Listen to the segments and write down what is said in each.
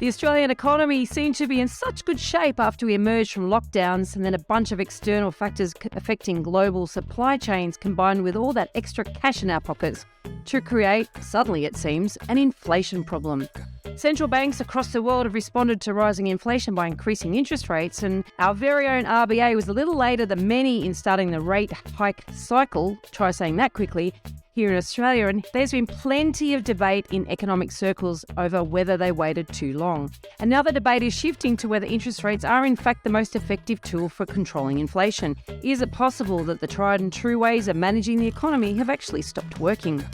The Australian economy seemed to be in such good shape after we emerged from lockdowns, and then a bunch of external factors affecting global supply chains combined with all that extra cash in our pockets to create, suddenly it seems, an inflation problem. Central banks across the world have responded to rising inflation by increasing interest rates, and our very own RBA was a little later than many in starting the rate hike cycle, try saying that quickly, here in Australia, and there's been plenty of debate in economic circles over whether they waited too long. And now the debate is shifting to whether interest rates are in fact the most effective tool for controlling inflation. Is it possible that the tried and true ways of managing the economy have actually stopped working?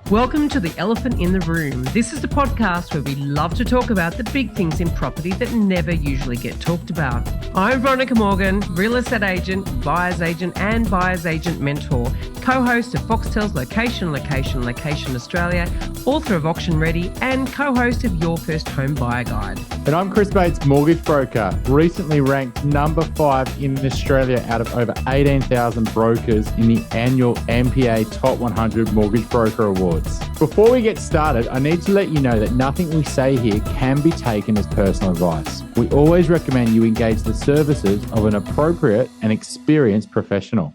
Welcome to The Elephant in the Room. This is the podcast where we love to talk about the big things in property that never usually get talked about. I'm Veronica Morgan, real estate agent, buyer's agent and buyer's agent mentor, co-host of Foxtel's Location Australia, author of Auction Ready and co-host of Your First Home Buyer Guide. And I'm Chris Bates, mortgage broker, recently ranked number 5 in Australia out of over 18,000 brokers in the annual MPA Top 100 Mortgage Broker Awards. Before we get started, I need to let you know that nothing we say here can be taken as personal advice. We always recommend you engage the services of an appropriate and experienced professional.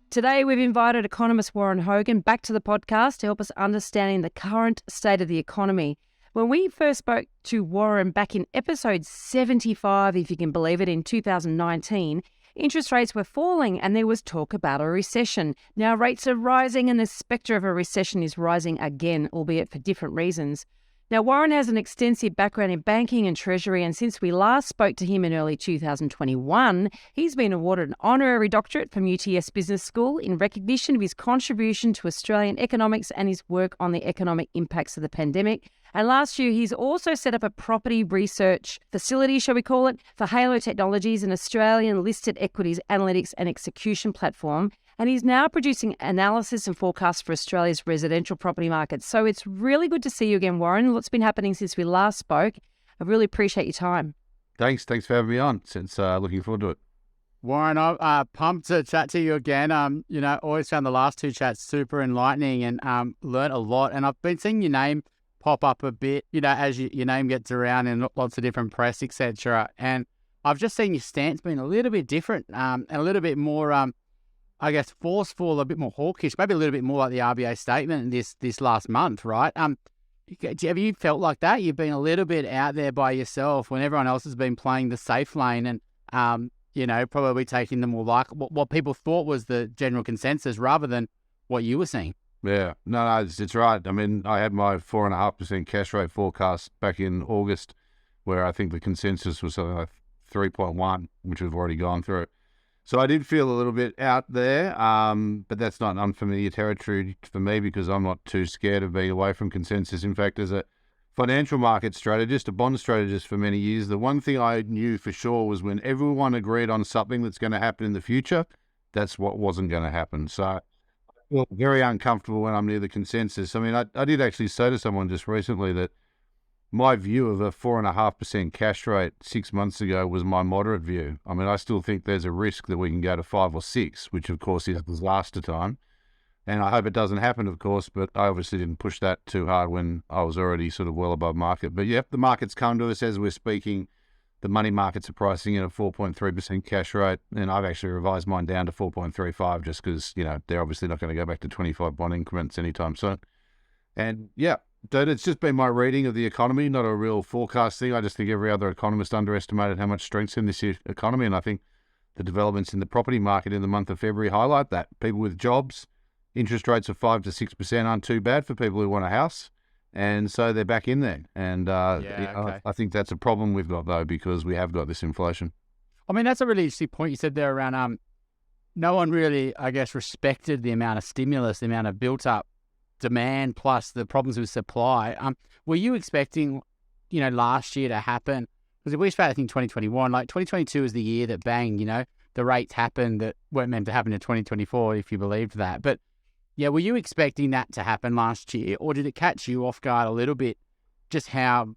Today, we've invited economist Warren Hogan back to the podcast to help us understanding the current state of the economy. When we first spoke to Warren back in episode 75, if you can believe it, in 2019, interest rates were falling and there was talk about a recession. Now rates are rising and the spectre of a recession is rising again, albeit for different reasons. Now, Warren has an extensive background in banking and treasury, and since we last spoke to him in early 2021, he's been awarded an honorary doctorate from UTS Business School in recognition of his contribution to Australian economics and his work on the economic impacts of the pandemic. And last year, he's also set up a property research facility, shall we call it, for Halo Technologies, an Australian listed equities analytics and execution platform. And he's now producing analysis and forecasts for Australia's residential property market. So it's really good to see you again, Warren. What's been happening since we last spoke? I really appreciate your time. Thanks for having me on. Since looking forward to it. Warren, I'm pumped to chat to you again. Always found the last 2 chats super enlightening and learned a lot. And I've been seeing your name pop up a bit, as your name gets around in lots of different press, etc. And I've just seen your stance being a little bit different and a little bit more, forceful, a bit more hawkish, maybe a little bit more like the RBA statement this last month, right? Have you felt like that? You've been a little bit out there by yourself when everyone else has been playing the safe lane and, probably taking the more like what people thought was the general consensus rather than what you were seeing. Yeah, no, it's right. I mean, I had my 4.5% cash rate forecast back in August, where I think the consensus was something like 3.1, which we've already gone through. So I did feel a little bit out there, but that's not unfamiliar territory for me because I'm not too scared of being away from consensus. In fact, as a financial market strategist, a bond strategist for many years, the one thing I knew for sure was when everyone agreed on something that's going to happen in the future, that's what wasn't going to happen. So I feel very uncomfortable when I'm near the consensus. I mean, I did actually say to someone just recently that my view of a 4.5% cash rate 6 months ago was my moderate view. I mean, I still think there's a risk that we can go to 5 or 6, which of course is disaster time. And I hope it doesn't happen, of course, but I obviously didn't push that too hard when I was already sort of well above market. But yep, the market's come to us as we're speaking. The money markets are pricing in a 4.3% cash rate, and I've actually revised mine down to 4.35 just because, they're obviously not going to go back to 25 bond increments anytime soon. And yeah, dude, it's just been my reading of the economy, not a real forecast thing. I just think every other economist underestimated how much strength's in this economy, and I think the developments in the property market in the month of February highlight that. People with jobs, interest rates of 5 to 6% aren't too bad for people who want a house, and so they're back in there. And I think that's a problem we've got, though, because we have got this inflation. I mean, that's a really interesting point you said there around no one really, respected the amount of stimulus, the amount of built-up demand plus the problems with supply. Were you expecting, last year to happen? Because we started, I think, 2021, like 2022 is the year that bang, the rates happened that weren't meant to happen in 2024, if you believed that. But yeah, were you expecting that to happen last year, or did it catch you off guard a little bit, just how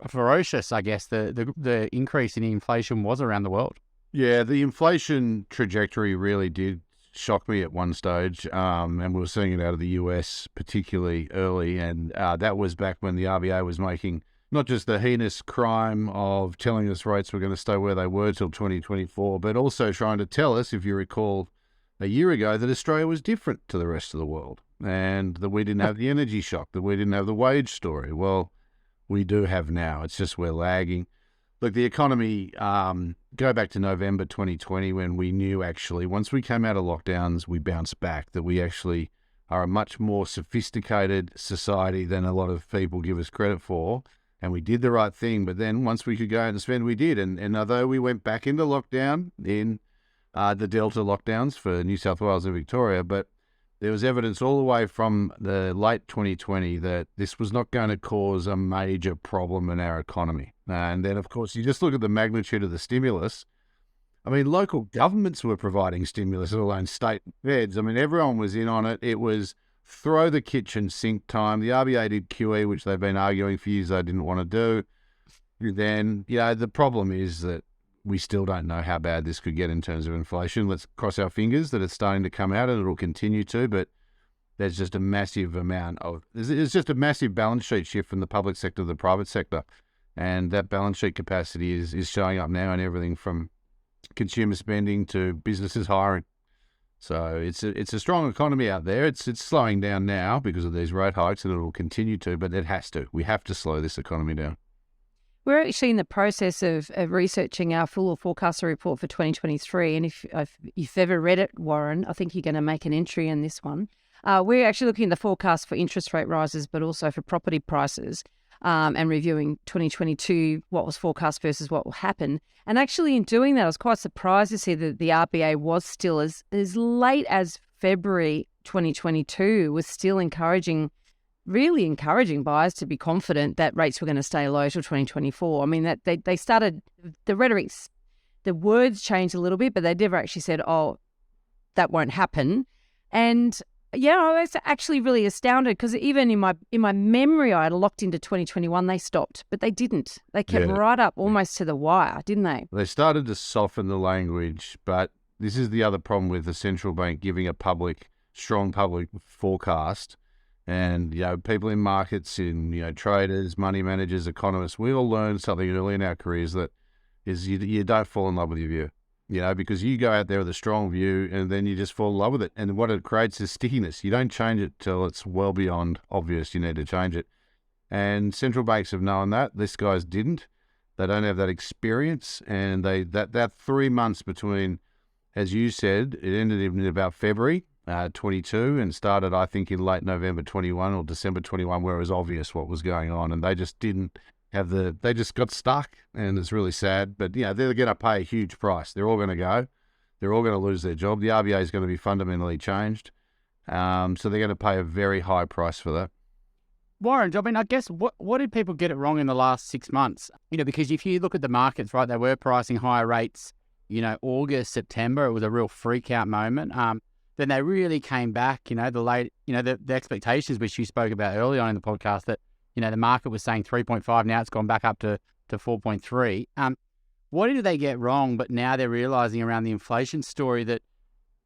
ferocious, I guess, the increase in inflation was around the world? Yeah, the inflation trajectory really did shock me at one stage, and we were seeing it out of the US particularly early, and that was back when the RBA was making not just the heinous crime of telling us rates were going to stay where they were till 2024, but also trying to tell us, if you recall a year ago, that Australia was different to the rest of the world and that we didn't have the energy shock, that we didn't have the wage story. Well, we do have now. It's just we're lagging. Look, the economy, go back to November 2020 when we knew actually once we came out of lockdowns, we bounced back, that we actually are a much more sophisticated society than a lot of people give us credit for. And we did the right thing. But then once we could go out and spend, we did. And although we went back into lockdown in the Delta lockdowns for New South Wales and Victoria, but there was evidence all the way from the late 2020 that this was not going to cause a major problem in our economy. And then, of course, you just look at the magnitude of the stimulus. I mean, local governments were providing stimulus, let alone state feds. I mean, everyone was in on it. It was throw the kitchen sink time. The RBA did QE, which they've been arguing for years they didn't want to do. Then, the problem is that we still don't know how bad this could get in terms of inflation. Let's cross our fingers that it's starting to come out and it'll continue to, but there's just a massive there's just a massive balance sheet shift from the public sector to the private sector. And that balance sheet capacity is showing up now in everything from consumer spending to businesses hiring. So it's a strong economy out there. It's slowing down now because of these rate hikes, and it will continue to, but it has to. We have to slow this economy down. We're actually in the process of researching our full forecaster report for 2023. And if you've ever read it, Warren, I think you're going to make an entry in this one. We're actually looking at the forecast for interest rate rises, but also for property prices, and reviewing 2022, what was forecast versus what will happen. And actually in doing that, I was quite surprised to see that the RBA was still as late as February 2022, was still really encouraging buyers to be confident that rates were going to stay low till 2024. I mean, that they started, the rhetorics, the words changed a little bit, but they never actually said, oh, that won't happen. And I was actually really astounded because even in my memory, I had locked into 2021, they stopped, but they didn't. They kept right up almost to the wire, didn't they? They started to soften the language, but this is the other problem with the central bank giving a strong public forecast. And, people in markets, traders, money managers, economists, we all learned something early in our careers that is you don't fall in love with your view. Because you go out there with a strong view and then you just fall in love with it. And what it creates is stickiness. You don't change it till it's well beyond obvious you need to change it. And central banks have known that. These guys didn't. They don't have that experience. And that 3 months between, as you said, it ended in about February 22 and started, I think, in late November 21 or December 21, where it was obvious what was going on. And they just didn't have they just got stuck, and it's really sad. But, they're going to pay a huge price. They're all going to go. They're all going to lose their job. The RBA is going to be fundamentally changed. So they're going to pay a very high price for that. Warren, I mean, I guess what did people get it wrong in the last 6 months? Because if you look at the markets, right, they were pricing higher rates, August, September, it was a real freak out moment. Then they really came back, the expectations which you spoke about early on in the podcast that, the market was saying 3.5, now it's gone back up to 4.3. What did they get wrong? But now they're realizing around the inflation story that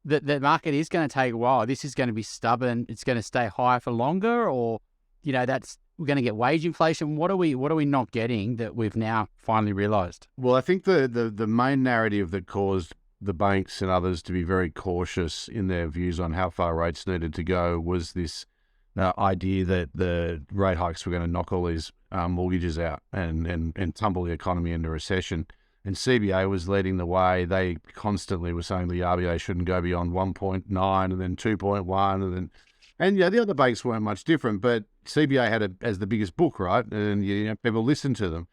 the market is going to take a while. This is going to be stubborn. It's going to stay high for longer, or, we're going to get wage inflation. What are we not getting that we've now finally realized? Well, I think the main narrative that caused the banks and others to be very cautious in their views on how far rates needed to go was this idea that the rate hikes were going to knock all these mortgages out and tumble the economy into recession. And CBA was leading the way. They constantly were saying the RBA shouldn't go beyond 1.9 and then 2.1 and the other banks weren't much different, but CBA had it as the biggest book, right? And people listened to them.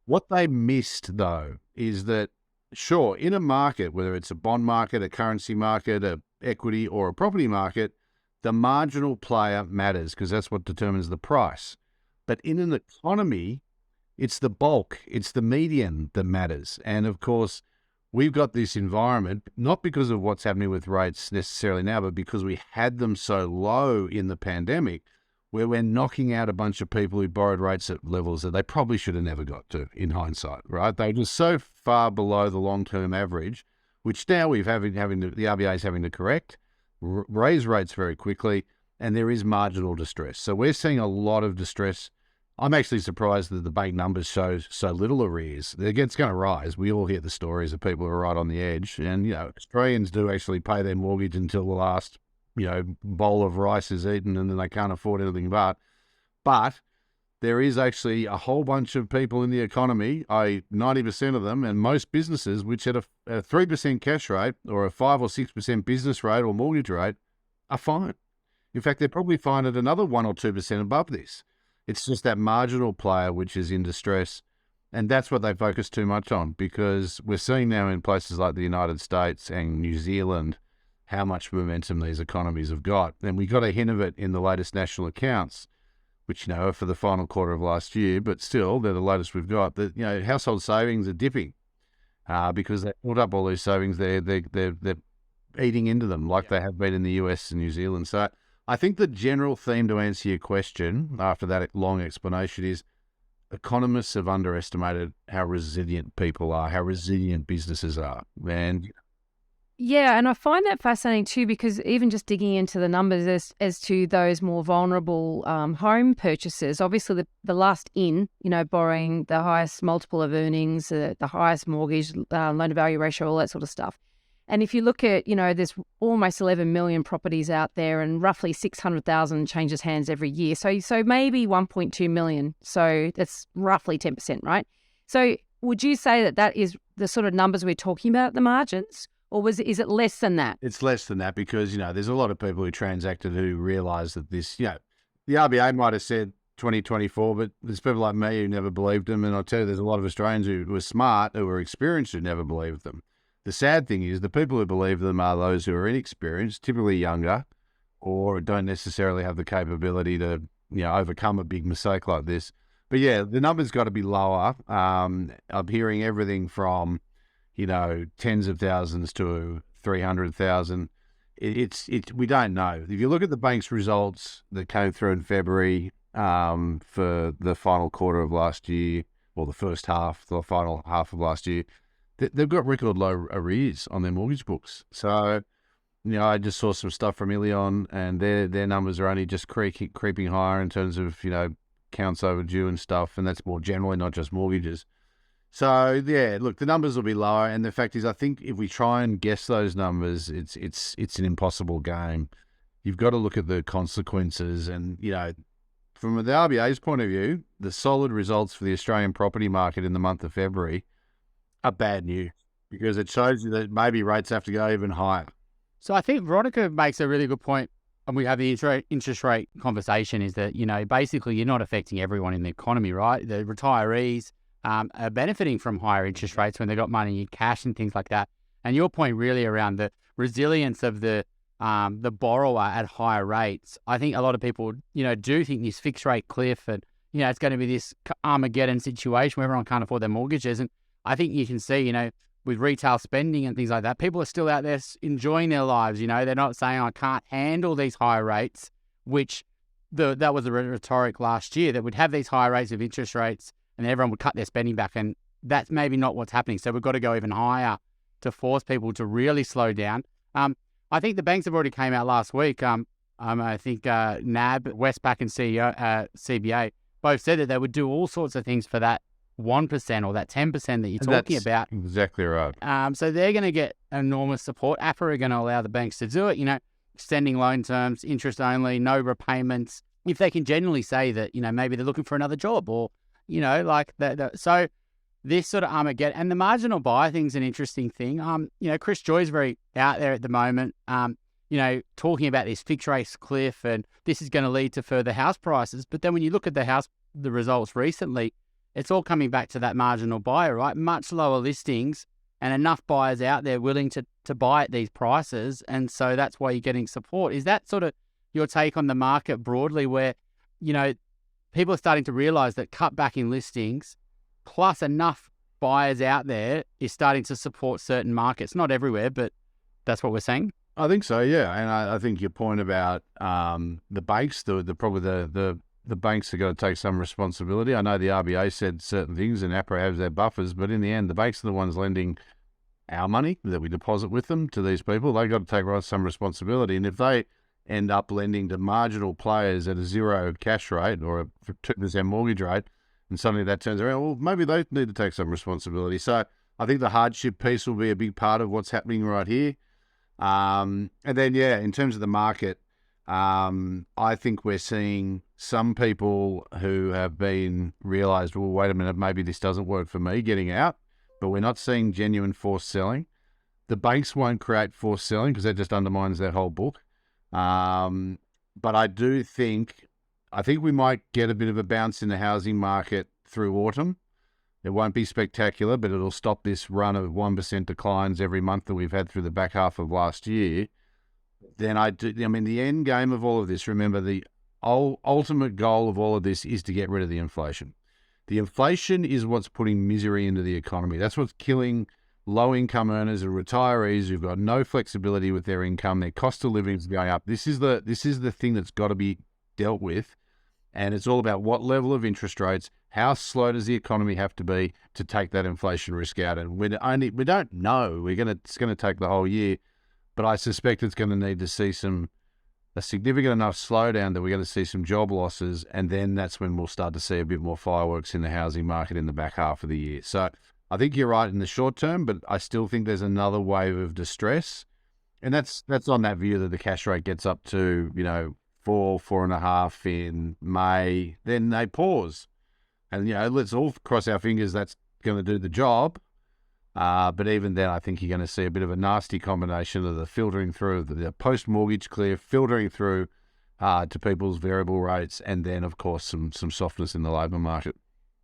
What they missed, though, is that sure, in a market, whether it's a bond market, a currency market, a equity or a property market, the marginal player matters because that's what determines the price. But in an economy, it's the bulk, it's the median that matters. And of course, we've got this environment, not because of what's happening with rates necessarily now, but because we had them so low in the pandemic, where we're knocking out a bunch of people who borrowed rates at levels that they probably should have never got to in hindsight, right? They were so far below the long-term average, which now the RBA is having to correct, raise rates very quickly, and there is marginal distress. So we're seeing a lot of distress I'm actually surprised that the bank numbers show so little arrears. It's going to rise. We all hear the stories of people who are right on the edge. And, Australians do actually pay their mortgage until the last, bowl of rice is eaten and then they can't afford anything but. But there is actually a whole bunch of people in the economy, 90% of them, and most businesses, which at a 3% cash rate or a 5 or 6% business rate or mortgage rate are fine. In fact, they're probably fine at another 1 or 2% above this. It's just that marginal player which is in distress. And that's what they focus too much on, because we're seeing now in places like the United States and New Zealand how much momentum these economies have got. And we got a hint of it in the latest national accounts, which, are for the final quarter of last year, but still, they're the latest we've got. That household savings are dipping because they built up all these savings. They're eating into them like they have been in the US and New Zealand. So I think the general theme, to answer your question after that long explanation, is economists have underestimated how resilient people are, how resilient businesses are. And yeah, and I find that fascinating too, because even just digging into the numbers as to those more vulnerable home purchases, obviously the last in, borrowing the highest multiple of earnings, the highest mortgage, loan to value ratio, all that sort of stuff. And if you look at, there's almost 11 million properties out there and roughly 600,000 changes hands every year. So maybe 1.2 million. So that's roughly 10%, right? So would you say that is the sort of numbers we're talking about at the margins? Or is it less than that? It's less than that because, there's a lot of people who transacted who realise that this, the RBA might have said 2024, but there's people like me who never believed them. And I'll tell you, there's a lot of Australians who were smart, who were experienced, who never believed them. The sad thing is the people who believe them are those who are inexperienced, typically younger, or don't necessarily have the capability to, overcome a big mistake like this. But yeah, the number's got to be lower. I'm hearing everything from, tens of thousands to 300,000. We don't know. If you look at the bank's results that came through in February for the final quarter of last year, or the final half of last year, they've got record low arrears on their mortgage books. So, I just saw some stuff from Ilion, and their numbers are only just creeping higher in terms of, counts overdue and stuff, and that's more generally, not just mortgages. So, yeah, look, the numbers will be lower, and the fact is, I think if we try and guess those numbers, it's an impossible game. You've got to look at the consequences, and, from the RBA's point of view, the solid results for the Australian property market in the month of February are bad news, because it shows you that maybe rates have to go even higher. So I think Veronica makes a really good point, and we have the interest rate conversation, is that, basically you're not affecting everyone in the economy, right? The retirees are benefiting from higher interest rates when they've got money in cash and things like that. And your point really around the resilience of the borrower at higher rates, I think a lot of people, do think this fixed rate cliff and, it's going to be this Armageddon situation where everyone can't afford their mortgages. And I think you can see, with retail spending and things like that, people are still out there enjoying their lives. They're not saying, I can't handle these higher rates, which that was the rhetoric last year, that would have these higher rates of interest rates and everyone would cut their spending back. And that's maybe not what's happening. So we've got to go even higher to force people to really slow down. I think the banks have already came out last week. I think NAB, Westpac and CBA both said that they would do all sorts of things for that 1% or that 10% that you're talking about. Exactly right. So they're going to get enormous support. APRA are going to allow the banks to do it, extending loan terms, interest only, no repayments. If they can genuinely say that, maybe they're looking for another job or, like that. So this sort of Armageddon and the marginal buy thing's an interesting thing. Chris Joy's very out there at the moment, talking about this fixed rates cliff and this is going to lead to further house prices. But then when you look at the results recently, it's all coming back to that marginal buyer, right? Much lower listings and enough buyers out there willing to buy at these prices. And so that's why you're getting support. Is that sort of your take on the market broadly where, people are starting to realize that cut back in listings plus enough buyers out there is starting to support certain markets? Not everywhere, but that's what we're saying. I think so, yeah. And I think your point about the banks, the banks are going to take some responsibility. I know the RBA said certain things and APRA has their buffers, but in the end, the banks are the ones lending our money that we deposit with them to these people. They've got to take some responsibility. And if they end up lending to marginal players at a zero cash rate or a 2% mortgage rate, and suddenly that turns around, well, maybe they need to take some responsibility. So I think the hardship piece will be a big part of what's happening right here. And then, in terms of the market, I think we're seeing some people who have been realised, well, wait a minute, maybe this doesn't work for me, getting out, but we're not seeing genuine forced selling. The banks won't create forced selling because that just undermines that whole book. But I think we might get a bit of a bounce in the housing market through autumn. It won't be spectacular, but it'll stop this run of 1% declines every month that we've had through the back half of last year. Then the end game of all of this, remember, the ultimate goal of all of this is to get rid of the inflation. The inflation is what's putting misery into the economy. That's what's killing low-income earners and retirees who've got no flexibility with their income. Their cost of living is going up. This is the thing that's got to be dealt with. And it's all about what level of interest rates, how slow does the economy have to be to take that inflation risk out. And we don't know. It's going to take the whole year, but I suspect it's going to need to see a significant enough slowdown that we're going to see some job losses, and then that's when we'll start to see a bit more fireworks in the housing market in the back half of the year. So I think you're right in the short term, but I still think there's another wave of distress, and that's on that view that the cash rate gets up to 4.5 in May, then they pause. And, let's all cross our fingers that's going to do the job. But even then, I think you're going to see a bit of a nasty combination of the filtering through of the post-mortgage clear, filtering through to people's variable rates, and then, of course, some softness in the labour market.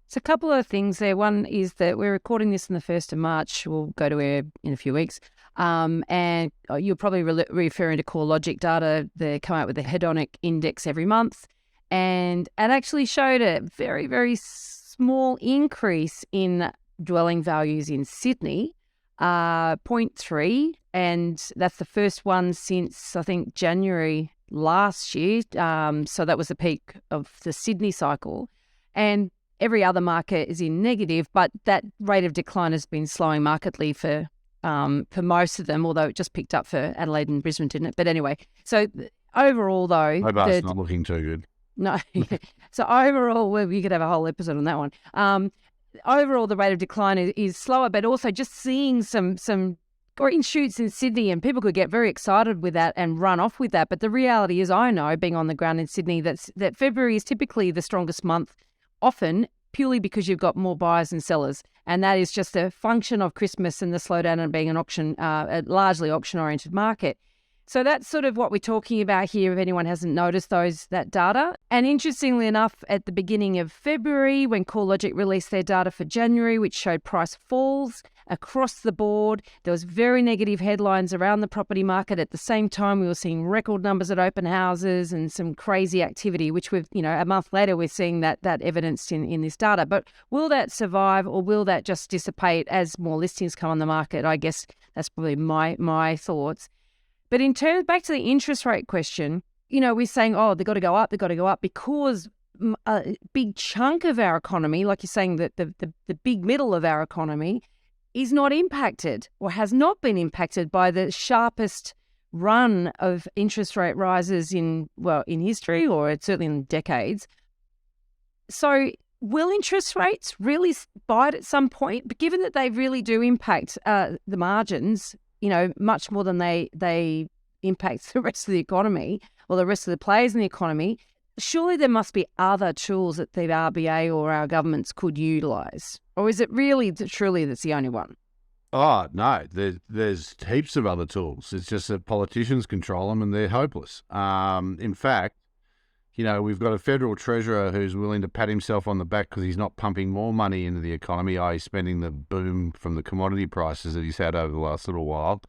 So a couple of things there. One is that we're recording this on the 1st of March. We'll go to air in a few weeks. And you're probably referring to CoreLogic data. They come out with a hedonic index every month. And it actually showed a very, very small increase in dwelling values in Sydney, 0.3. And that's the first one since, I think, January last year. So that was the peak of the Sydney cycle. And every other market is in negative, but that rate of decline has been slowing markedly for most of them, although it just picked up for Adelaide and Brisbane, didn't it? But anyway, so overall, though... Hobart's not looking too good. No. So overall, well, you could have a whole episode on that one. Overall, the rate of decline is slower, but also just seeing some green shoots in Sydney, and people could get very excited with that and run off with that. But the reality is, I know, being on the ground in Sydney, that February is typically the strongest month, often purely because you've got more buyers and sellers. And that is just a function of Christmas and the slowdown and being an auction, a largely auction-oriented market. So that's sort of what we're talking about here, if anyone hasn't noticed that data. And interestingly enough, at the beginning of February, when CoreLogic released their data for January, which showed price falls across the board, there was very negative headlines around the property market. At the same time, we were seeing record numbers at open houses and some crazy activity, which we've, a month later, we're seeing that evidenced in this data. But will that survive, or will that just dissipate as more listings come on the market? I guess that's probably my thoughts. But in terms, back to the interest rate question, we're saying, they've got to go up because a big chunk of our economy, like you're saying, that the big middle of our economy is not impacted or has not been impacted by the sharpest run of interest rate rises in history, or certainly in decades. So will interest rates really bite at some point? But given that they really do impact the margins, much more than they impact the rest of the economy or the rest of the players in the economy, surely there must be other tools that the RBA or our governments could utilise. Or is it really truly that's the only one? Oh, no, there's heaps of other tools. It's just that politicians control them and they're hopeless. In fact, we've got a federal treasurer who's willing to pat himself on the back because he's not pumping more money into the economy, i.e. spending the boom from the commodity prices that he's had over the last little while.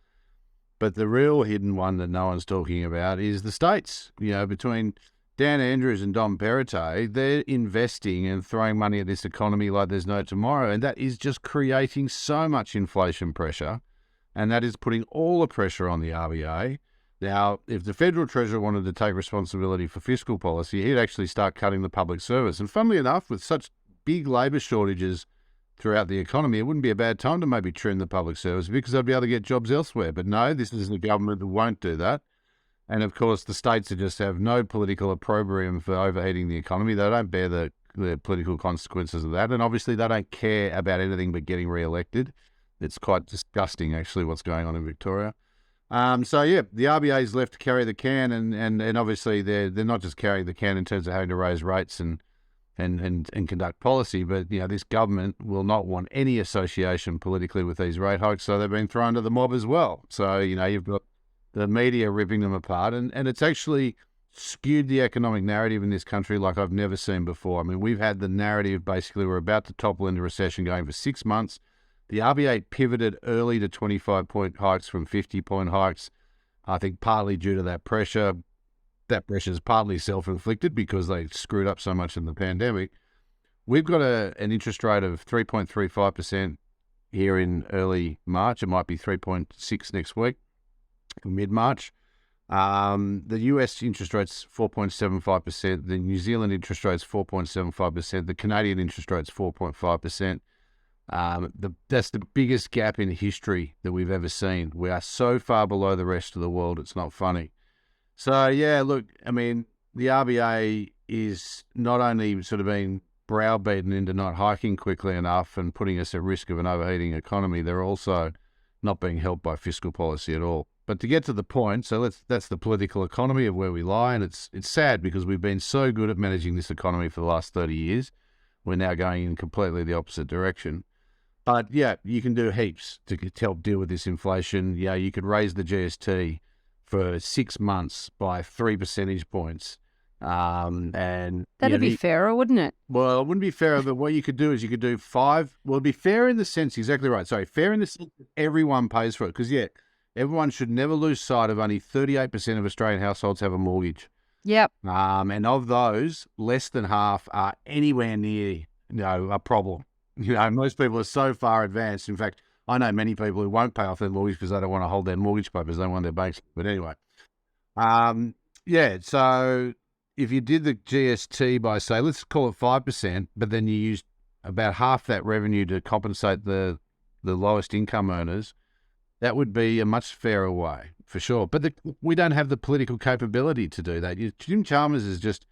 But the real hidden one that no one's talking about is the states. Between Dan Andrews and Dom Perrottet, they're investing and throwing money at this economy like there's no tomorrow, and that is just creating so much inflation pressure, and that is putting all the pressure on the RBA. Now, if the federal treasurer wanted to take responsibility for fiscal policy, he'd actually start cutting the public service. And funnily enough, with such big labour shortages throughout the economy, it wouldn't be a bad time to maybe trim the public service because they'd be able to get jobs elsewhere. But no, this is the government that won't do that. And of course, the states that just have no political opprobrium for overheating the economy. They don't bear the political consequences of that. And obviously, they don't care about anything but getting re-elected. It's quite disgusting, actually, what's going on in Victoria. So, yeah, the RBA is left to carry the can. And obviously, they're not just carrying the can in terms of having to raise rates and conduct policy. But, this government will not want any association politically with these rate hikes. So they've been thrown to the mob as well. So, you've got the media ripping them apart, and it's actually skewed the economic narrative in this country like I've never seen before. I mean, we've had the narrative, basically, we're about to topple into recession going for 6 months. The RBA pivoted early to 25-point hikes from 50-point hikes, I think partly due to that pressure. That pressure is partly self-inflicted because they screwed up so much in the pandemic. We've got an interest rate of 3.35% here in early March. It might be 3.6 next week. Mid-March. The US interest rate's 4.75%. The New Zealand interest rate's 4.75%. The Canadian interest rate's 4.5%. That's the biggest gap in history that we've ever seen. We are so far below the rest of the world, it's not funny. So, yeah, look, I mean, the RBA is not only sort of being browbeaten into not hiking quickly enough and putting us at risk of an overheating economy, they're also not being helped by fiscal policy at all. But to get to the point, so that's the political economy of where we lie, and it's sad because we've been so good at managing this economy for the last 30 years. We're now going in completely the opposite direction. But, yeah, you can do heaps to help deal with this inflation. Yeah, you could raise the GST for 6 months by 3 percentage points. And that'd be fairer, wouldn't it? Well, it wouldn't be fairer, but what you could do is you could do 5. Well, it'd be fair in the sense, exactly right. Sorry, fair in the sense that everyone pays for it. Because, yeah, everyone should never lose sight of only 38% of Australian households have a mortgage. Yep. And of those, less than half are anywhere near, a problem. Most people are so far advanced. In fact, I know many people who won't pay off their mortgage because they don't want to hold their mortgage papers. They don't want their banks. But anyway, so if you did the GST by, say, let's call it 5%, but then you used about half that revenue to compensate the lowest income earners, that would be a much fairer way, for sure. But we don't have the political capability to do that. Jim Chalmers has just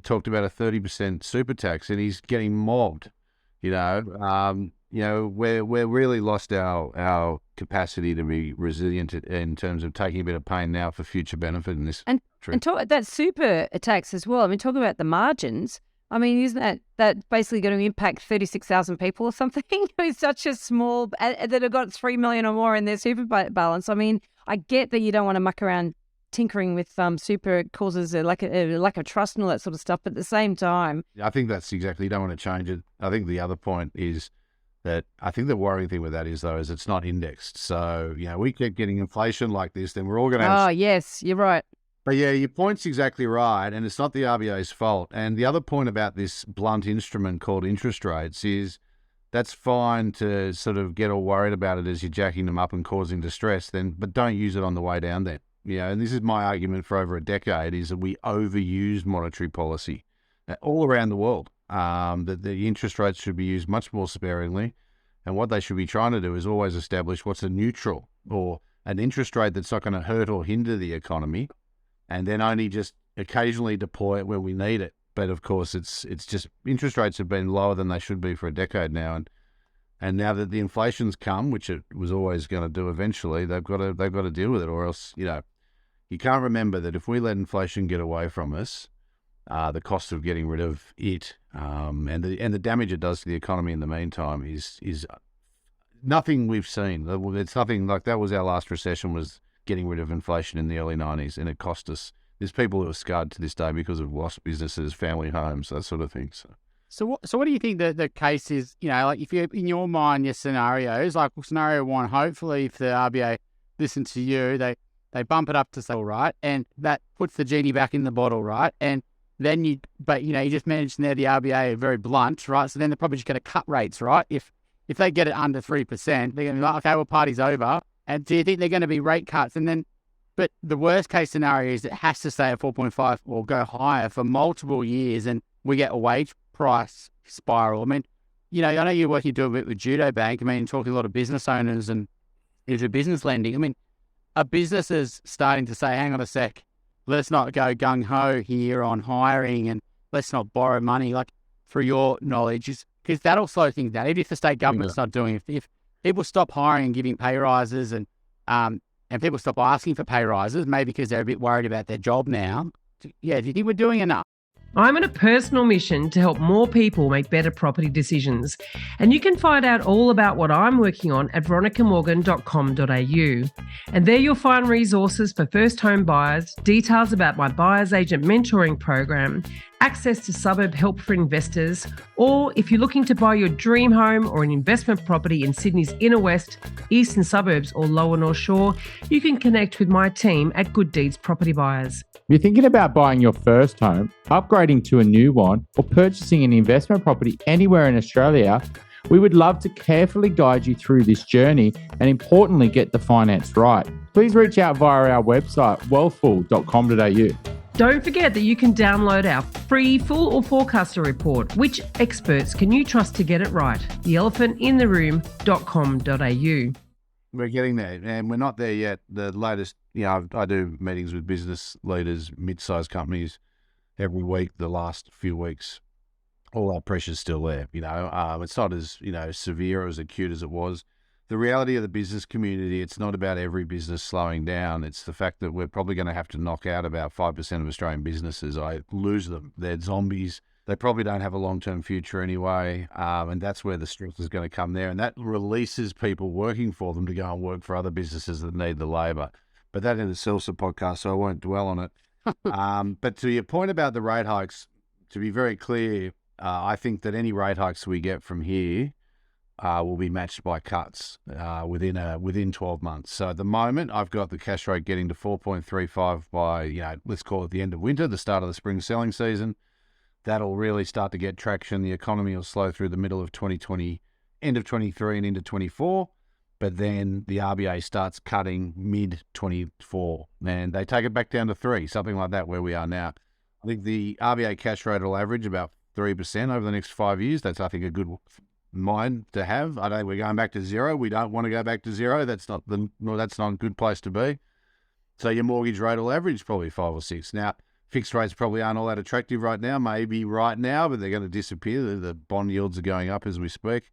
talked about a 30% super tax, and he's getting mobbed. We're really lost our capacity to be resilient in terms of taking a bit of pain now for future benefit in this country. And talk that super tax as well. I mean, talk about the margins. I mean, isn't that basically going to impact 36,000 people or something? It's such a small that have got 3 million or more in their super balance. I mean, I get that you don't want to muck around tinkering with super causes like a trust and all that sort of stuff, but at the same time, I think that's exactly, you don't want to change it. I think the other point is that I think the worrying thing with that is it's not indexed. So we keep getting inflation like this, then we're all going to have. Oh yes, you're right. But yeah, your point's exactly right, and it's not the RBA's fault. And the other point about this blunt instrument called interest rates is that's fine to sort of get all worried about it as you're jacking them up and causing distress, but don't use it on the way down then. And this is my argument for over a decade, is that we overused monetary policy all around the world, that the interest rates should be used much more sparingly. And what they should be trying to do is always establish what's a neutral or an interest rate that's not going to hurt or hinder the economy, and then only just occasionally deploy it when we need it. But of course, it's just interest rates have been lower than they should be for a decade now, and now that the inflation's come, which it was always going to do eventually, they've got to deal with it, or else you can't remember that if we let inflation get away from us, the cost of getting rid of it and the damage it does to the economy in the meantime is nothing we've seen. It's nothing like that. Was our last recession, was getting rid of inflation in the early 90s, and it cost us. There's people who are scarred to this day because of lost businesses, family homes, that sort of thing. So what do you think the case is? Like if you in your mind, your scenarios, like scenario one, hopefully if the RBA listen to you, they bump it up to say, all right, and that puts the genie back in the bottle, right? And then you just mentioned there the RBA are very blunt, right? So then they're probably just going to cut rates, right? If they get it under 3%, they're going to be like, okay, well, party's over. And do you think they're going to be rate cuts? And then, but the worst case scenario is it has to stay at 4.5 or go higher for multiple years, and we get a wage price spiral. I mean, I know you do a bit with Judo Bank. I mean, talking to a lot of business owners and into business lending. I mean, are businesses starting to say, hang on a sec, let's not go gung-ho here on hiring and let's not borrow money, like through your knowledge, because that'll slow things down. Even if the state government's not doing it, if people stop hiring and giving pay rises and people stop asking for pay rises, maybe because they're a bit worried about their job now, yeah, do you think we're doing enough? I'm on a personal mission to help more people make better property decisions. And you can find out all about what I'm working on at veronicamorgan.com.au. And there you'll find resources for first home buyers, details about my buyer's agent mentoring program, access to suburb help for investors, or if you're looking to buy your dream home or an investment property in Sydney's inner west, eastern suburbs or lower North Shore, you can connect with my team at Good Deeds Property Buyers. If you're thinking about buying your first home, upgrading to a new one, or purchasing an investment property anywhere in Australia, we would love to carefully guide you through this journey and importantly get the finance right. Please reach out via our website, wealthful.com.au. Don't forget that you can download our free full or forecaster report. Which experts can you trust to get it right? theelephantintheroom.com.au. We're getting there, and we're not there yet. The latest, I do meetings with business leaders, mid-sized companies every week. The last few weeks, all our pressure's still there. It's not as severe or as acute as it was. The reality of the business community, it's not about every business slowing down. It's the fact that we're probably going to have to knock out about 5% of Australian businesses. I lose them. They're zombies. They probably don't have a long-term future anyway, and that's where the stress is going to come there. And that releases people working for them to go and work for other businesses that need the labour. But that in itself is a podcast, so I won't dwell on it. But to your point about the rate hikes, to be very clear, I think that any rate hikes we get from here will be matched by cuts within 12 months. So at the moment, I've got the cash rate getting to 4.35 by, let's call it the end of winter, the start of the spring selling season. That'll really start to get traction. The economy will slow through the middle of 2020, end of 23 and into 24. But then the RBA starts cutting mid-24 and they take it back down to 3, something like that where we are now. I think the RBA cash rate will average about 3% over the next 5 years. That's, I think, a good mind to have. I don't think we're going back to zero. We don't want to go back to zero. That's not a good place to be. So your mortgage rate will average probably 5 or 6. Now, fixed rates probably aren't all that attractive right now, maybe right now, but they're going to disappear. The bond yields are going up as we speak.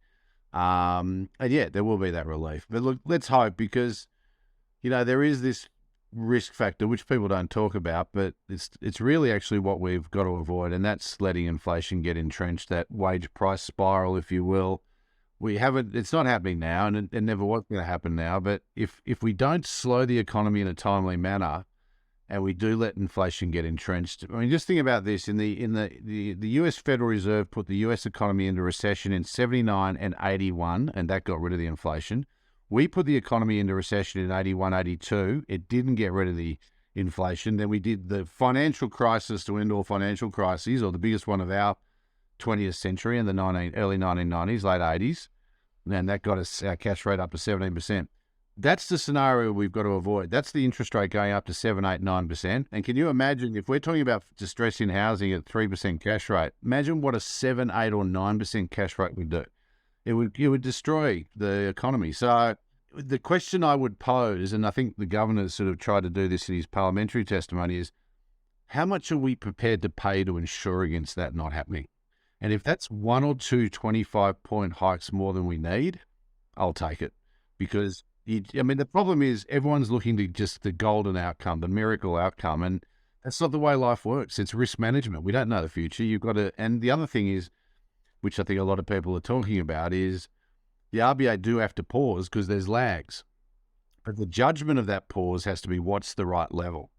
And yeah, there will be that relief. But look, let's hope, because, there is this risk factor, which people don't talk about, but it's really actually what we've got to avoid, and that's letting inflation get entrenched, that wage price spiral, if you will. It's not happening now, and it never was going to happen now, but if we don't slow the economy in a timely manner, and we do let inflation get entrenched. I mean, just think about this. The US Federal Reserve put the US economy into recession in 79 and 81, and that got rid of the inflation. We put the economy into recession in 81, 82. It didn't get rid of the inflation. Then we did the financial crisis to end all financial crises, or the biggest one of our 20th century in the early 1990s, late 80s. And that got our cash rate up to 17%. That's the scenario we've got to avoid. That's the interest rate going up to 7, 8, 9%. And can you imagine, if we're talking about distress in housing at 3% cash rate, imagine what a 7, 8 or 9% cash rate would do. It would destroy the economy. So the question I would pose, and I think the governor sort of tried to do this in his parliamentary testimony, is how much are we prepared to pay to ensure against that not happening? And if that's 1 or 2 25-point hikes more than we need, I'll take it. Because the problem is everyone's looking to just the golden outcome, the miracle outcome, and that's not the way life works. It's risk management. We don't know the future. You've got to, and the other thing is, which I think a lot of people are talking about, is the RBA do have to pause because there's lags. But the judgment of that pause has to be what's the right level.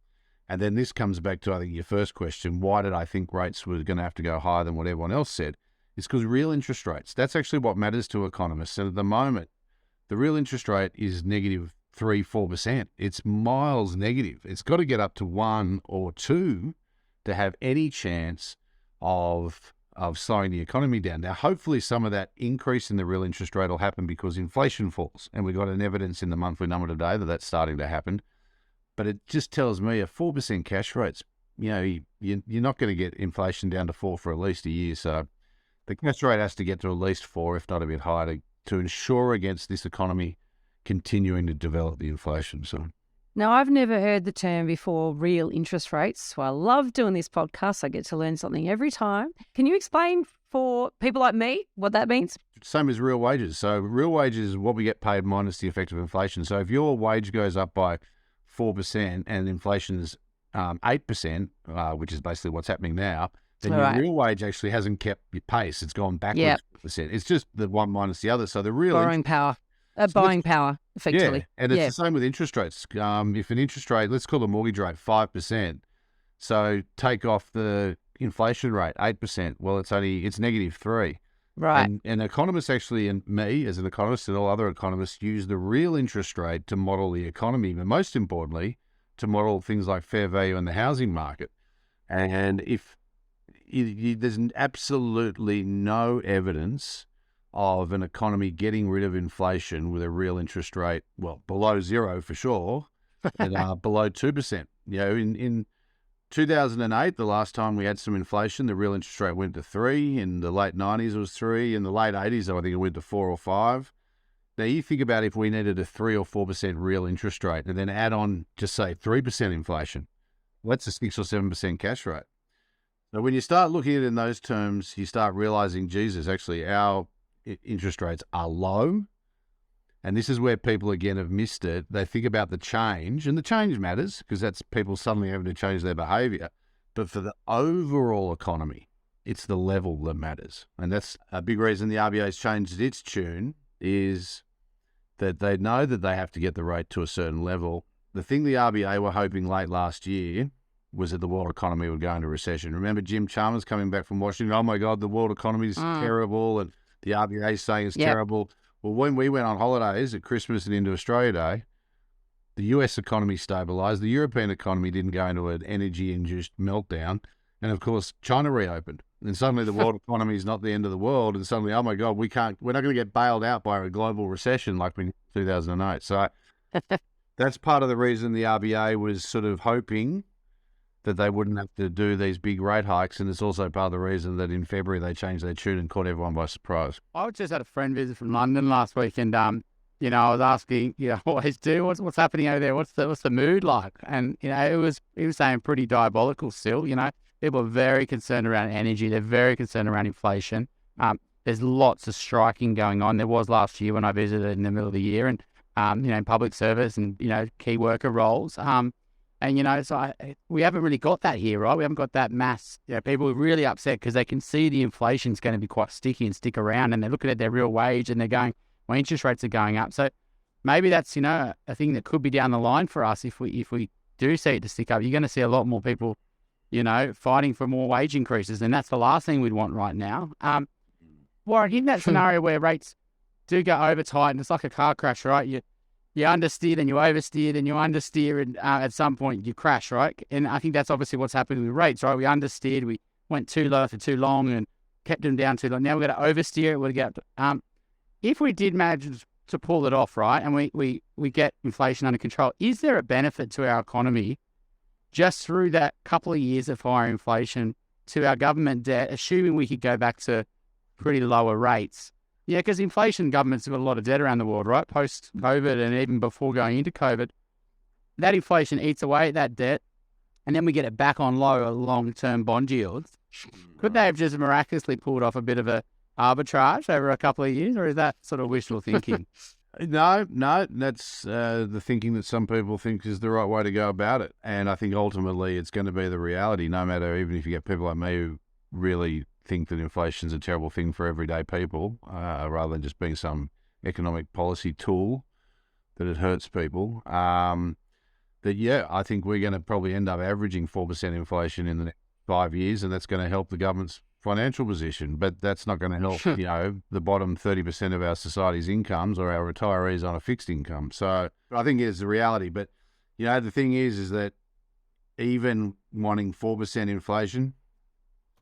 And then this comes back to, I think, your first question, why did I think rates were going to have to go higher than what everyone else said? It's because real interest rates, that's actually what matters to economists. And at the moment, the real interest rate is negative 3, 4%. It's miles negative. It's got to get up to 1 or 2 to have any chance of slowing the economy down. Now, hopefully some of that increase in the real interest rate will happen because inflation falls. And we've got an evidence in the monthly number today that that's starting to happen. But it just tells me a 4% cash rate's, you're not going to get inflation down to 4 for at least a year. So the cash rate has to get to at least 4, if not a bit higher, to ensure against this economy continuing to develop the inflation. So Now, I've never heard the term before, real interest rates. So I love doing this podcast. I get to learn something every time. Can you explain for people like me what that means? Same as real wages. So real wages is what we get paid minus the effect of inflation. So if your wage goes up by 4% and inflation is 8%, which is basically what's happening now, then your real wage actually hasn't kept your pace. It's gone backwards. Yep. It's just the one minus the other. So the real buying power, effectively. Yeah, and it's the same with interest rates. If an interest rate, let's call the mortgage rate 5%, so take off the inflation rate 8%. Well, it's -3. Right. And economists actually, and me as an economist and all other economists, use the real interest rate to model the economy, but most importantly, to model things like fair value in the housing market. And if there's absolutely no evidence of an economy getting rid of inflation with a real interest rate, well, below zero for sure, and below 2%. You know, in 2008, the last time we had some inflation, the real interest rate went to 3. In the late 90s, it was 3. In the late 80s, I think it went to 4 or 5. Now, you think about if we needed a 3 or 4% real interest rate and then add on, just say, 3% inflation, well, that's a 6 or 7% cash rate. So when you start looking at it in those terms, you start realizing, Jesus, actually, our interest rates are low. And this is where people, again, have missed it. They think about the change, and the change matters because that's people suddenly having to change their behavior. But for the overall economy, it's the level that matters. And that's a big reason the RBA's changed its tune, is that they know that they have to get the rate to a certain level. The thing the RBA were hoping late last year was that the world economy would go into recession. Remember Jim Chalmers coming back from Washington? Oh, my God, the world economy is terrible, and the RBA is saying it's terrible. Well, when we went on holidays at Christmas and into Australia Day, the US economy stabilised. The European economy didn't go into an energy-induced meltdown. And, of course, China reopened. And suddenly the world economy is not the end of the world. And suddenly, oh, my God, we're not going to get bailed out by a global recession like in 2008. So that's part of the reason the RBA was sort of hoping that they wouldn't have to do these big rate hikes. And it's also part of the reason that in February they changed their tune and caught everyone by surprise. I just had a friend visit from London last week, and I was asking, always do, what's happening over there? What's the mood like? And he was saying pretty diabolical still. People are very concerned around energy. They're very concerned around inflation. There's lots of striking going on. There was last year when I visited in the middle of the year, and in public service and key worker roles. We haven't really got that here, right? We haven't got that mass. People are really upset because they can see the inflation is going to be quite sticky and stick around, and they're looking at their real wage and they're going, well, interest rates are going up. So maybe that's, a thing that could be down the line for us if we do see it to stick up. You're going to see a lot more people, fighting for more wage increases, and that's the last thing we'd want right now. Warren, in that scenario where rates do go over tight, and it's like a car crash, right? You understeered and you oversteered and you understeer, and at some point you crash, right? And I think that's obviously what's happening with rates, right? We understeered, we went too low for too long and kept them down too long. Now we're going to oversteer it. We're going to if we did manage to pull it off, right, and we get inflation under control, is there a benefit to our economy just through that couple of years of higher inflation to our government debt, assuming we could go back to pretty lower rates? Yeah, because inflation, governments have got a lot of debt around the world, right? Post-COVID and even before going into COVID, that inflation eats away at that debt, and then we get it back on lower long-term bond yields. Could they have just miraculously pulled off a bit of a arbitrage over a couple of years, or is that sort of wishful thinking? No, that's the thinking that some people think is the right way to go about it. And I think ultimately it's going to be the reality, no matter, even if you get people like me who really think that inflation's a terrible thing for everyday people, rather than just being some economic policy tool that it hurts people. I think we're going to probably end up averaging 4% inflation in the next 5 years, and that's going to help the government's financial position. But that's not going to help, the bottom 30% of our society's incomes or our retirees on a fixed income. So I think it's the reality. But, the thing is that even wanting 4% inflation,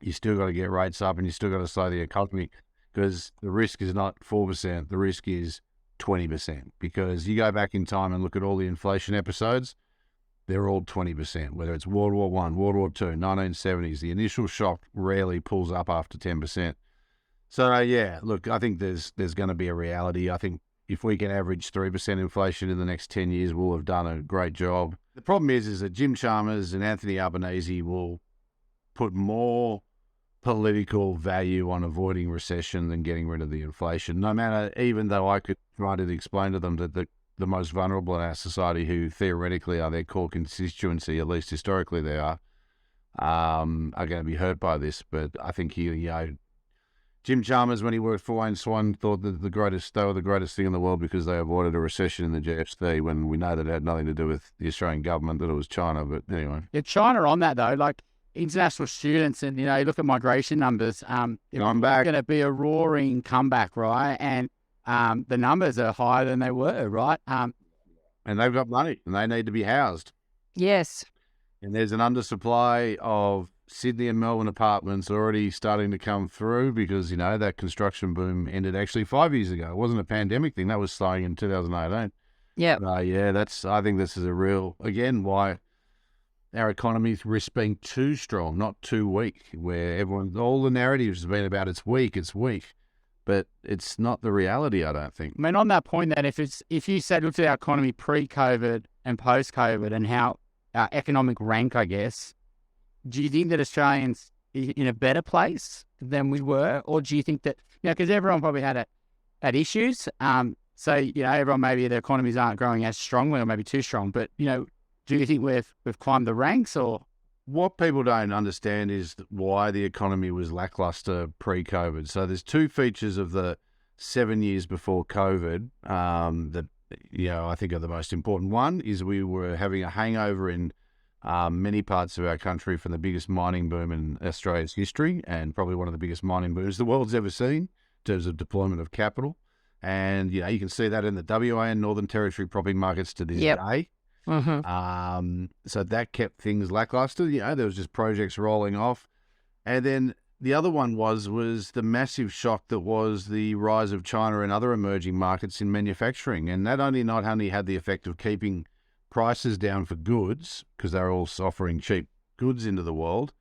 you still got to get rates up and you still got to slow the economy, because the risk is not 4%, the risk is 20%. Because you go back in time and look at all the inflation episodes, they're all 20%, whether it's World War I, World War II, 1970s. The initial shock rarely pulls up after 10%. So, look, I think there's going to be a reality. I think if we can average 3% inflation in the next 10 years, we'll have done a great job. The problem is that Jim Chalmers and Anthony Albanese will put more political value on avoiding recession than getting rid of the inflation. No matter, even though I could try to explain to them that the most vulnerable in our society, who theoretically are their core constituency, at least historically they are going to be hurt by this. But I think Jim Chalmers, when he worked for Wayne Swan, thought that they were the greatest thing in the world because they avoided a recession in the GFC, when we know that it had nothing to do with the Australian government, that it was China. But anyway. Yeah, China on that though, like international students, and you look at migration numbers. It's going to be a roaring comeback, right? And the numbers are higher than they were, right? And they've got money and they need to be housed. Yes. And there's an undersupply of Sydney and Melbourne apartments already starting to come through because, that construction boom ended actually 5 years ago. It wasn't a pandemic thing. That was starting in 2018. Yeah. I think this is a real, again, why our economy risks being too strong, not too weak, where all the narratives have been about it's weak. But it's not the reality, I don't think. I mean, on that point, then, if you said, look at our economy pre-COVID and post-COVID and how our economic rank, I guess, do you think that Australians are in a better place than we were? Or do you think that, because everyone probably had issues. So, everyone, maybe their economies aren't growing as strongly or maybe too strong. But, do you think we've climbed the ranks or? What people don't understand is why the economy was lackluster pre-COVID. So there's two features of the 7 years before COVID that, I think are the most important. One is we were having a hangover in many parts of our country from the biggest mining boom in Australia's history, and probably one of the biggest mining booms the world's ever seen in terms of deployment of capital. And, you can see that in the WA and Northern Territory property markets to this day. Mm-hmm. So that kept things lackluster. There was just projects rolling off. And then the other one was the massive shock that was the rise of China and other emerging markets in manufacturing. And that not only had the effect of keeping prices down for goods, because they were all offering cheap goods into the world,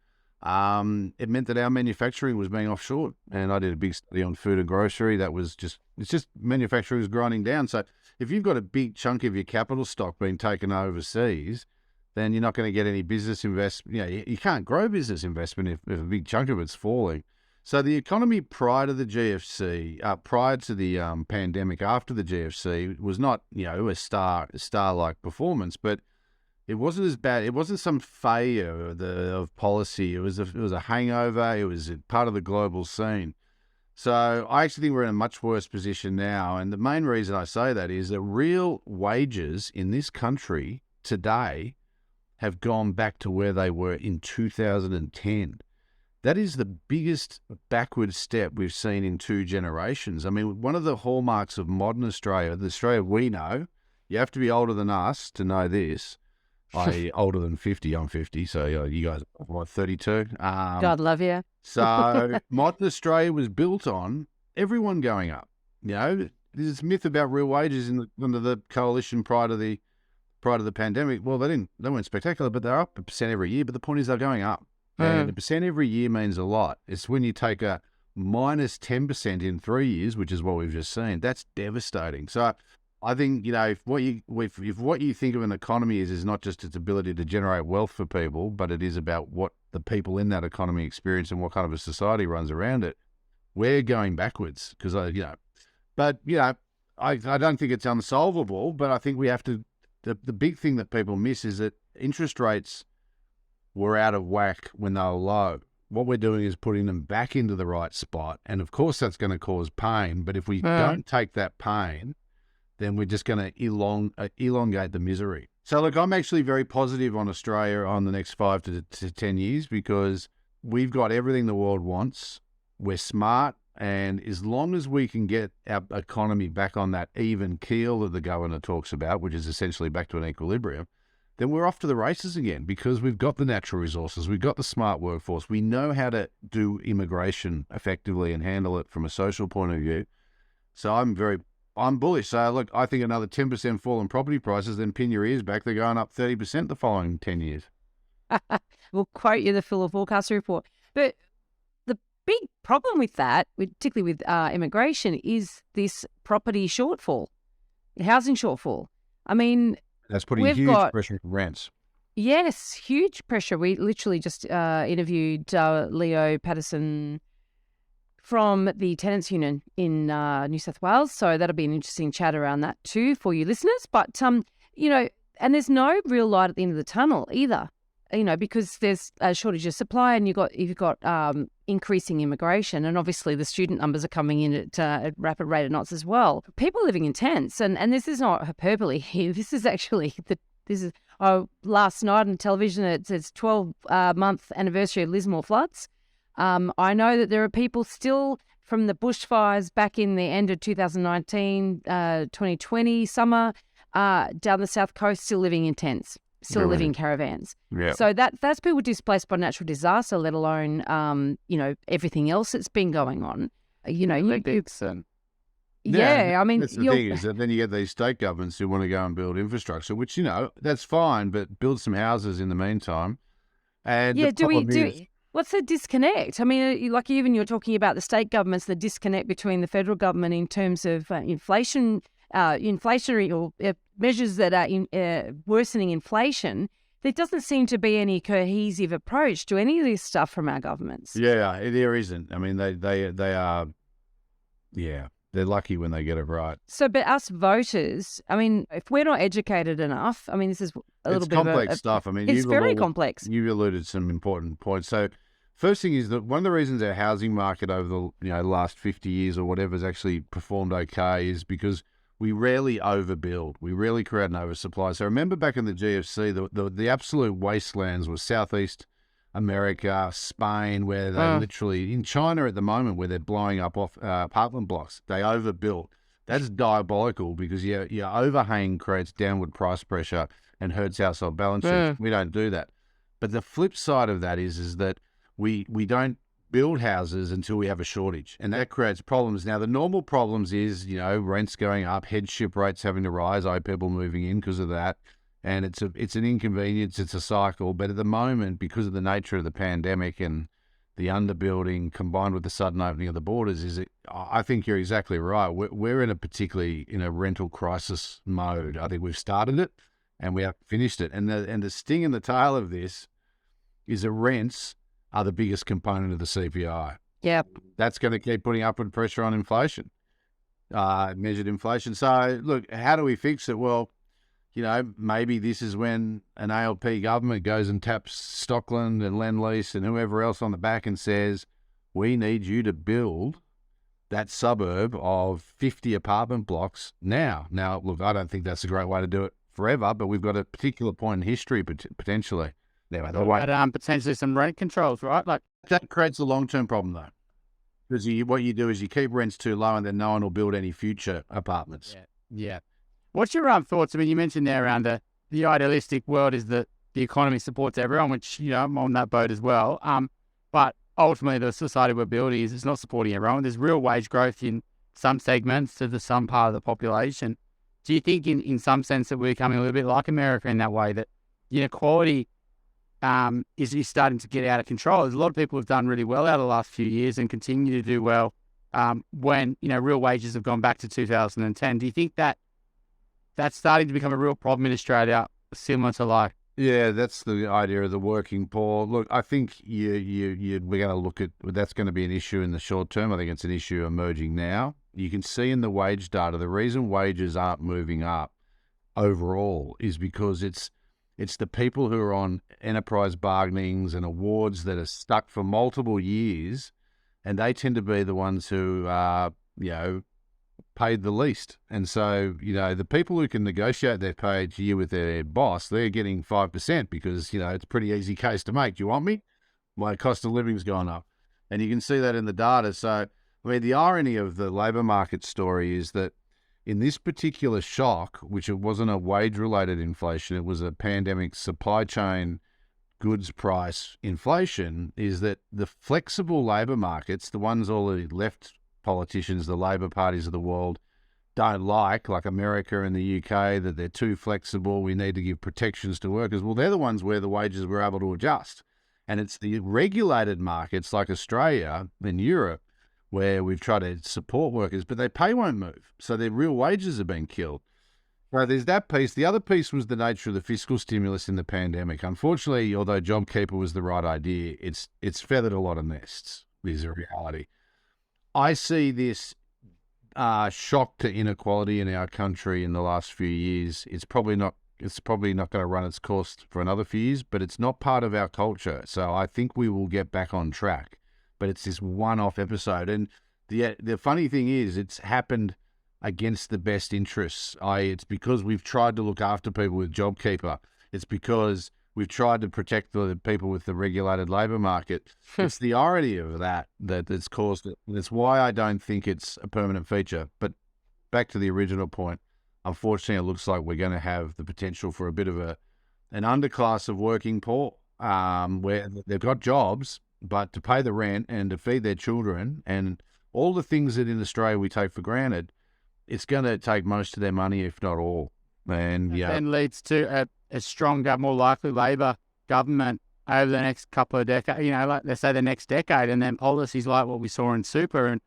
it meant that our manufacturing was being offshored. And I did a big study on food and grocery. It's just manufacturing is grinding down. So if you've got a big chunk of your capital stock being taken overseas, then you're not going to get any business investment. You can't grow business investment if a big chunk of it's falling. So the economy prior to the GFC, prior to the pandemic, after the GFC, was not, a star-like performance, but it wasn't as bad. It wasn't some failure of policy. It was a hangover. It was part of the global scene. So I actually think we're in a much worse position now. And the main reason I say that is that real wages in this country today have gone back to where they were in 2010. That is the biggest backward step we've seen in 2 generations. I mean, one of the hallmarks of modern Australia, the Australia we know, you have to be older than us to know this. Older than 50, I'm 50, so you guys are what, 32? God love you. So modern Australia was built on everyone going up. There's this myth about real wages under the coalition prior to the pandemic. Well, they weren't spectacular, but they're up 1% every year. But the point is they're going up. And 1% every year means a lot. It's when you take a minus 10% in 3 years, which is what we've just seen, that's devastating. So I think, if what you think of an economy is not just its ability to generate wealth for people, but it is about what the people in that economy experience and what kind of a society runs around it, we're going backwards. Because I don't think it's unsolvable, but I think we have to. The big thing that people miss is that interest rates were out of whack when they were low. What we're doing is putting them back into the right spot, and of course that's going to cause pain. But if we don't take that pain, then we're just going to elongate the misery. So look, I'm actually very positive on Australia on the next 5 to 10 years because we've got everything the world wants. We're smart, and as long as we can get our economy back on that even keel that the governor talks about, which is essentially back to an equilibrium, then we're off to the races again because we've got the natural resources, we've got the smart workforce, we know how to do immigration effectively and handle it from a social point of view. So I'm bullish. So look, I think another 10% fall in property prices, then pin your ears back, they're going up 30% the following 10 years. We'll quote you the full forecast report. But big problem with that, particularly with immigration, is this property shortfall, housing shortfall. I mean, That's putting we've huge got pressure on rents. yes, huge pressure. We literally just interviewed Leo Patterson from the Tenants Union in New South Wales. So that'll be an interesting chat around that too for you listeners. But, you know, and there's no real light at the end of the tunnel either, you know, because there's a shortage of supply and you've got increasing immigration. And obviously the student numbers are coming in at a rapid rate of knots as well. People living in tents, and this is not hyperbole here. This is actually last night on television, it's 12-month anniversary of Lismore floods. I know that there are people still from the bushfires back in the end of 2019, 2020 summer, down the south coast, still living in tents, still living in caravans. Yeah. So that's people displaced by natural disaster, let alone, you know, everything else that's been going on. You know, I mean, that's the thing is that then you get these state governments who want to go and build infrastructure, which, you know, that's fine, but build some houses in the meantime. And what's the disconnect? I mean, like even you're talking about the state governments, the disconnect between the federal government in terms of inflationary or measures that are worsening inflation. There doesn't seem to be any cohesive approach to any of this stuff from our governments. Yeah, there isn't. I mean, they are, they're lucky when they get it right. So, but us voters, I mean, if we're not educated enough, I mean, this is a little bit complex stuff. I mean, it's very complex. You've alluded to some important points. So, first thing is that one of the reasons our housing market over the last 50 years or whatever has actually performed okay is because we rarely overbuild. We rarely create an oversupply. So remember back in the GFC, the absolute wastelands were Southeast America, Spain, where they literally, in China at the moment, where they're blowing up off apartment blocks, they overbuilt. That's diabolical because your overhang creates downward price pressure and hurts household balance sheets. We don't do that. But the flip side of that is that we don't build houses until we have a shortage, and that creates problems. Now, the normal problems is, rents going up, headship rates having to rise, people moving in because of that. And it's an inconvenience, it's a cycle. But at the moment, because of the nature of the pandemic and the underbuilding combined with the sudden opening of the borders, I think you're exactly right. We're in a rental crisis mode. I think we've started it and we haven't finished it. And the sting in the tail of this is that rents are the biggest component of the CPI. Yep. That's going to keep putting upward pressure on inflation, measured inflation. So, look, how do we fix it? Well, maybe this is when an ALP government goes and taps Stockland and Lend-Lease and whoever else on the back and says, we need you to build that suburb of 50 apartment blocks now. Now, look, I don't think that's a great way to do it forever, but we've got a particular point in history potentially. But potentially some rent controls, right? Like that creates a long-term problem, though, because what you do is you keep rents too low, and then no one will build any future apartments. Yeah. What's your thoughts? I mean, you mentioned there around the idealistic world is that the economy supports everyone, which I'm on that boat as well. But ultimately, the society we're building is not supporting everyone. There's real wage growth in some segments to some part of the population. Do you think, in some sense, that we're becoming a little bit like America in that way, that inequality is starting to get out of control? There's a lot of people who've done really well out of the last few years and continue to do well when real wages have gone back to 2010. Do you think that that's starting to become a real problem in Australia, similar to Yeah, that's the idea of the working poor. Look, I think we're going to look at that's going to be an issue in the short term. I think it's an issue emerging now. You can see in the wage data the reason wages aren't moving up overall is because it's the people who are on enterprise bargainings and awards that are stuck for multiple years, and they tend to be the ones who are, paid the least. And so, the people who can negotiate their pay each year with their boss, they're getting 5% because, it's a pretty easy case to make. Do you want me? My cost of living's gone up. And you can see that in the data. So, I mean, the irony of the labour market story is that in this particular shock, which it wasn't a wage-related inflation, it was a pandemic supply chain goods price inflation, is that the flexible labour markets, the ones all the left politicians, the Labour parties of the world, don't like America and the UK, that they're too flexible, we need to give protections to workers. Well, they're the ones where the wages were able to adjust. And it's the regulated markets like Australia and Europe where we've tried to support workers, but their pay won't move. So their real wages have been killed. So there's that piece. The other piece was the nature of the fiscal stimulus in the pandemic. Unfortunately, although JobKeeper was the right idea, it's feathered a lot of nests, is a reality. I see this shock to inequality in our country in the last few years. It's probably not going to run its course for another few years, but it's not part of our culture. So I think we will get back on track. But it's this one-off episode. And the funny thing is, it's happened against the best interests. It's because we've tried to look after people with JobKeeper. It's because we've tried to protect the people with the regulated labour market. It's the irony of that's caused it. That's why I don't think it's a permanent feature. But back to the original point, unfortunately, it looks like we're going to have the potential for a bit of an underclass of working poor, where they've got jobs, but to pay the rent and to feed their children and all the things that in Australia we take for granted, it's going to take most of their money, if not all. And leads to a stronger, more likely Labor government over the next couple of decades, like let's say the next decade, and then policies like what we saw in super, and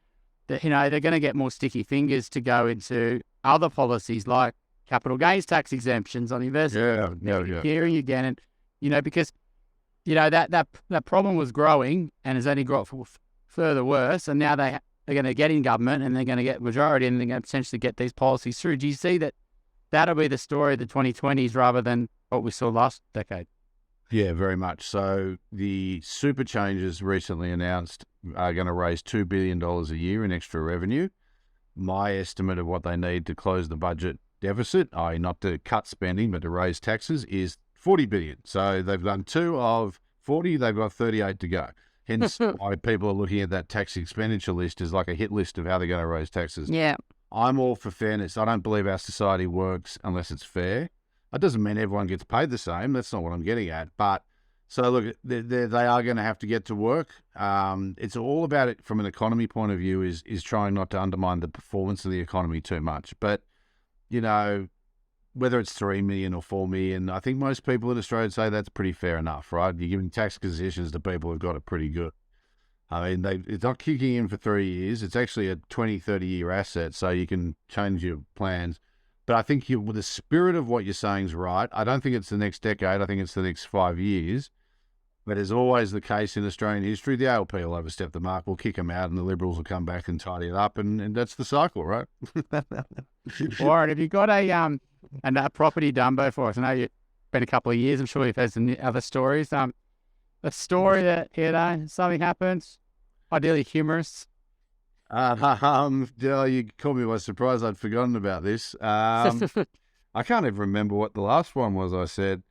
they're going to get more sticky fingers to go into other policies like capital gains tax exemptions on investment. Hearing again, and because that problem was growing and has only got further worse, and now they're going to get in government and they're going to get majority and they're going to potentially get these policies through. Do you see that'll be the story of the 2020s rather than what we saw last decade? Yeah, very much. So the super changes recently announced are going to raise $2 billion a year in extra revenue. My estimate of what they need to close the budget deficit, i.e. not to cut spending but to raise taxes, is $40 billion. So they've done 2 of 40, they've got 38 to go. Hence why people are looking at that tax expenditure list as like a hit list of how they're going to raise taxes. Yeah. I'm all for fairness. I don't believe our society works unless it's fair. That doesn't mean everyone gets paid the same. That's not what I'm getting at. But so look, they are going to have to get to work. It's all about it from an economy point of view is trying not to undermine the performance of the economy too much. But, whether it's 3 million or 4 million, I think most people in Australia say that's pretty fair enough, right? You're giving tax concessions to people who've got it pretty good. I mean, it's not kicking in for 3 years. It's actually a 20, 30-year asset, so you can change your plans. But I think the spirit of what you're saying is right. I don't think it's the next decade. I think it's the next 5 years. But as always the case in Australian history, the ALP will overstep the mark. We'll kick them out and the Liberals will come back and tidy it up. And that's the cycle, right? Warren, have you got a property Dumbo for us? I know you've been a couple of years. I'm sure you've had some other stories. A story that, something happens, ideally humorous. You caught me by surprise. I'd forgotten about this. I can't even remember what the last one was I said.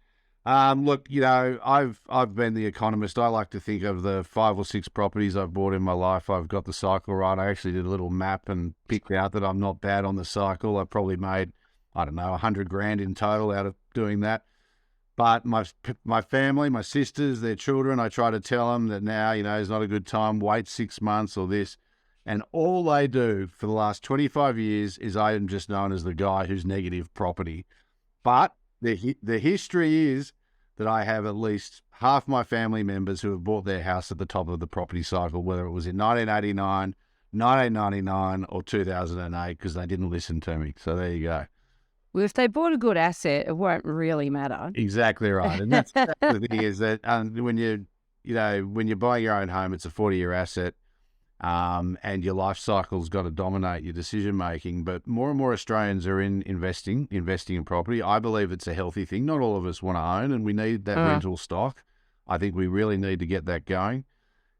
Look, I've been the economist. I like to think of the 5 or 6 properties I've bought in my life. I've got the cycle right. I actually did a little map and picked out that I'm not bad on the cycle. I probably made, $100,000 in total out of doing that. But my family, my sisters, their children, I try to tell them that now, is not a good time. Wait 6 months or this. And all they do for the last 25 years is I am just known as the guy who's negative property. But the history is that I have at least half my family members who have bought their house at the top of the property cycle, whether it was in 1989, 1999 or 2008, because they didn't listen to me. So there you go. Well, if they bought a good asset, it won't really matter. Exactly right. And that's the thing is that when you're buying your own home, it's a 40-year asset. And your life cycle's got to dominate your decision making. But more and more Australians are investing in property. I believe it's a healthy thing. Not all of us want to own, and we need that rental stock. I think we really need to get that going,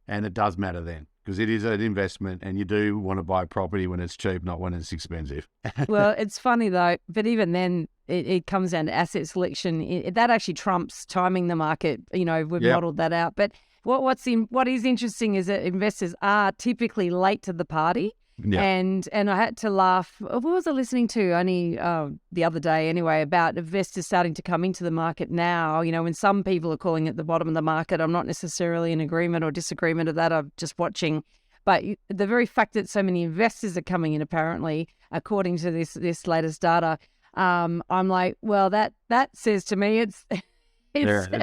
and it does matter then because it is an investment, and you do want to buy property when it's cheap, not when it's expensive. Well, it's funny though, but even then, it comes down to asset selection. That actually trumps timing the market. We've modeled that out, but. What is interesting is that investors are typically late to the party. Yeah. And I had to laugh. What was I listening to only the other day anyway about investors starting to come into the market now, when some people are calling it the bottom of the market. I'm not necessarily in agreement or disagreement of that. I'm just watching. But the very fact that so many investors are coming in, apparently, according to this latest data, I'm like, well, that says to me it's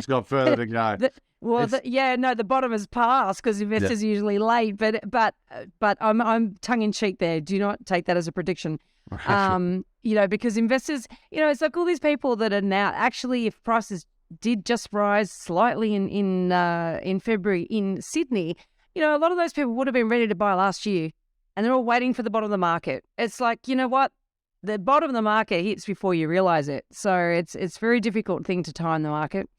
got further to go. Well, the bottom is past because investors are usually late. But I'm tongue in cheek there. Do not take that as a prediction. Because investors, it's like all these people that are now actually, if prices did just rise slightly in February in Sydney, a lot of those people would have been ready to buy last year, and they're all waiting for the bottom of the market. It's like, you know what? The bottom of the market hits before you realize it. So it's a very difficult thing to time the market.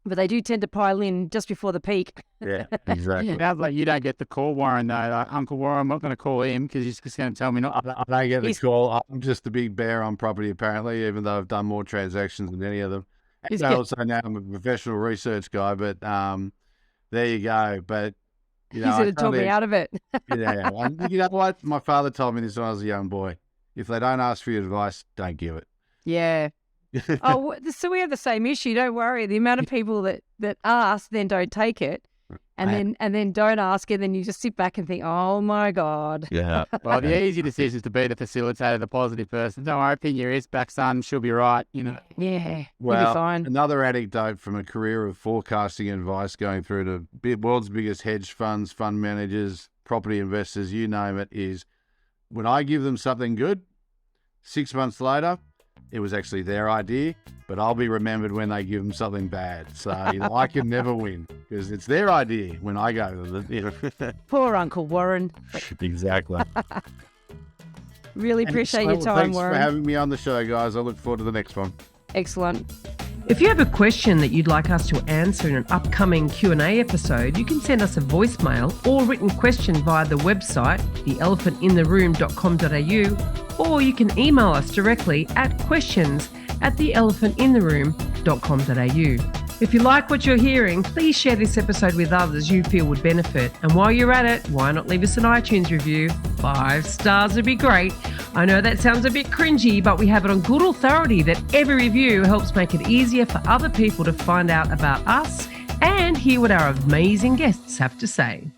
But they do tend to pile in just before the peak. Yeah, exactly. Sounds like you don't get the call, Warren, though. Like, Uncle Warren, I'm not going to call him because he's just going to tell me not to. I don't get the call. I'm just a big bear on property, apparently, even though I've done more transactions than any of them. Also now I'm a professional research guy, but there you go. But, he's going to talk me out of it. Yeah. You know what? My father told me this when I was a young boy. If they don't ask for your advice, don't give it. Yeah. So we have the same issue. Don't worry. The amount of people that ask then don't take it, and then don't ask it, then you just sit back and think, oh my God. Yeah. Well, the easy decision is to be the facilitator, the positive person. Don't worry, pin your ears back, son. She'll be right. Yeah. Well, you'll be fine. Another anecdote from a career of forecasting advice, going through to world's biggest hedge funds, fund managers, property investors, you name it, is when I give them something good, 6 months later, it was actually their idea, but I'll be remembered when they give them something bad. So I can never win because it's their idea when I go to them. Poor Uncle Warren. Exactly. Really appreciate your time, thanks Warren. for having me on the show, guys. I look forward to the next one. Excellent. If you have a question that you'd like us to answer in an upcoming Q&A episode, you can send us a voicemail or written question via the website, theelephantintheroom.com.au, or you can email us directly at questions@theelephantintheroom.com.au. If you like what you're hearing, please share this episode with others you feel would benefit. And while you're at it, why not leave us an iTunes review? 5 stars would be great. I know that sounds a bit cringy, but we have it on good authority that every review helps make it easier for other people to find out about us and hear what our amazing guests have to say.